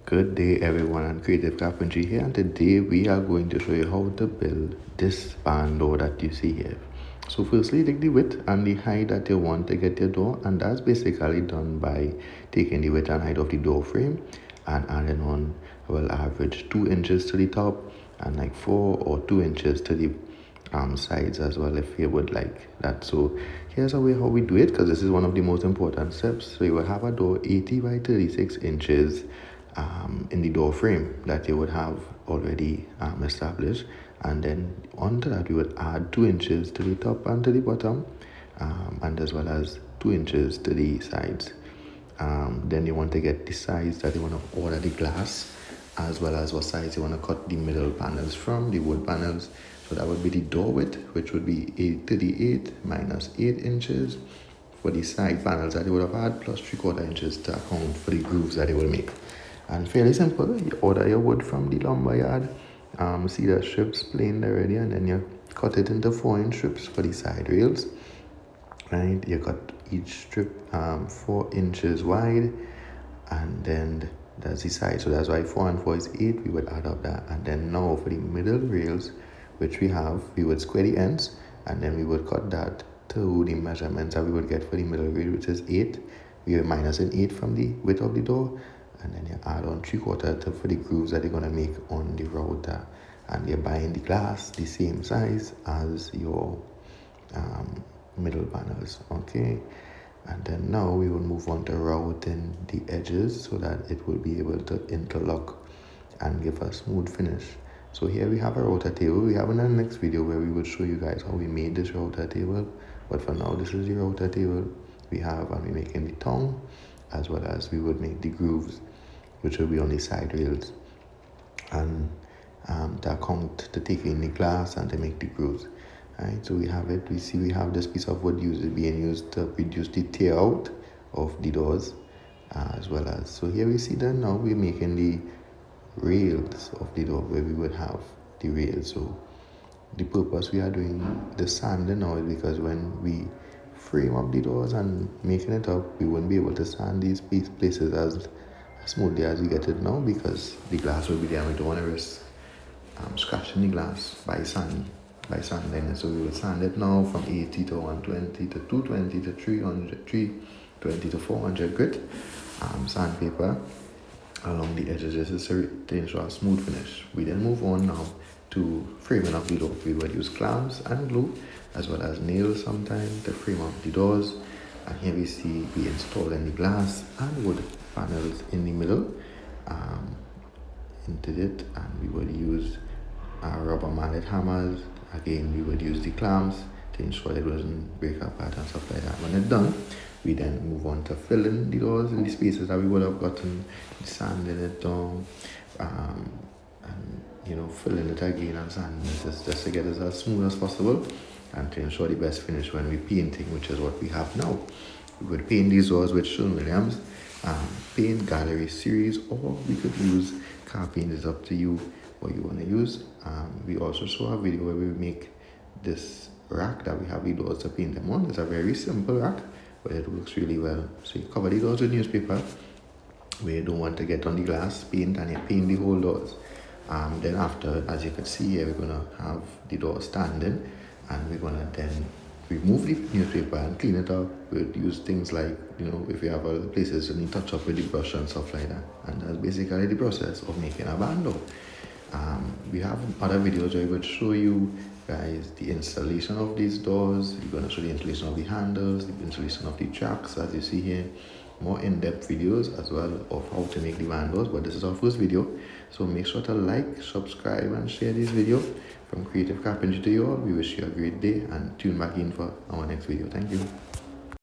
Good day everyone, and Creative Carpentry here, and today we are going to show you how to build this barn door that you see here. So firstly, take the width and the height that you want to get your door, and that's basically done by taking the width and height of the door frame and adding on, well, average 2 inches to the top and like 4 or 2 inches to the sides as well, if you would like that. So here's how we do it, because this is one of the most important steps. So you will have a door 80 by 36 inches in the door frame that you would have already established, and then onto that we would add 2 inches to the top and to the bottom, and as well as 2 inches to the sides. Then you want to get the size that you want to order the glass, as well as what size you want to cut the middle panels from, the wood panels. So that would be the door width, which would be 838 minus 8 inches for the side panels that you would have had, plus 3/4 inches to account for the grooves that you will make. And fairly simple. You order your wood from the lumber yard, see the strips planed already, and then you cut it into 4-inch strips for the side rails. Right, you cut each strip 4 inches wide, and then that's the side. So that's why 4 and 4 is 8. We would add up that, and then now for the middle rails, which we have, we would square the ends, and then we would cut that to the measurements that we would get for the middle rail, which is 8. We are minus an 8 from the width of the door, and then you add on 3/4 for the grooves that you're going to make on the router, and you're buying the glass the same size as your middle panels. Okay, and then now we will move on to routing the edges so that it will be able to interlock and give a smooth finish. So here we have a router table. We have in the next video where we will show you guys how we made this router table, but for now this is the router table we have, and we're making the tongue, as well as we would make the grooves, which will be on the side rails, and to account to take in the glass and to make the grooves. Right, so we have it. We have this piece of wood being used to reduce the tear out of the doors, as well as, so here we see that now we're making the rails of the door, where we would have the rails. So the purpose we are doing the sanding now is because when we frame up the doors and making it up, we wouldn't be able to sand these places as smoothly as we get it now, because the glass will be there. We don't want to risk scratching the glass by sanding it. So we will sand it now from 80 to 120 to 220 to 300, 320 to 400 grit sandpaper along the edges. This is to ensure a smooth finish. We then move on now to framing up the door. We would use clamps and glue, as well as nails sometimes, to frame up the doors. And here we see we installing the glass and wood panels in the middle into it, and we would use rubber mallet hammers. Again, we would use the clamps to ensure it doesn't break apart and stuff like that. When it's done, we then move on to filling the doors in the spaces that we would have gotten, sanding it down, and filling it again and sanding it just to get it as smooth as possible, and to ensure the best finish when we're painting, which is what we have now. We would paint these doors with Sherwin-Williams paint gallery series, or we could use car paint. It's up to you what you want to use. We also saw a video where we make this rack that we have the doors to paint them on. It's a very simple rack, but it works really well. So you cover the doors with newspaper where you don't want to get on the glass paint, and you paint the whole doors. Then after, as you can see here, we're going to have the door standing, and we're going to then remove the newspaper and clean it up. We'll use things like, if you have other places you need to touch up with the brush and stuff like that. And that's basically the process of making a barn door. We have other videos where we would show you guys the installation of these doors. We're going to show the installation of the handles, the installation of the tracks, as you see here. More in-depth videos as well of how to make the barn doors, but this is our first video. So make sure to like, subscribe, and share this video. From Creative Carpentry to you all, we wish you a great day, and tune back in for our next video. Thank you.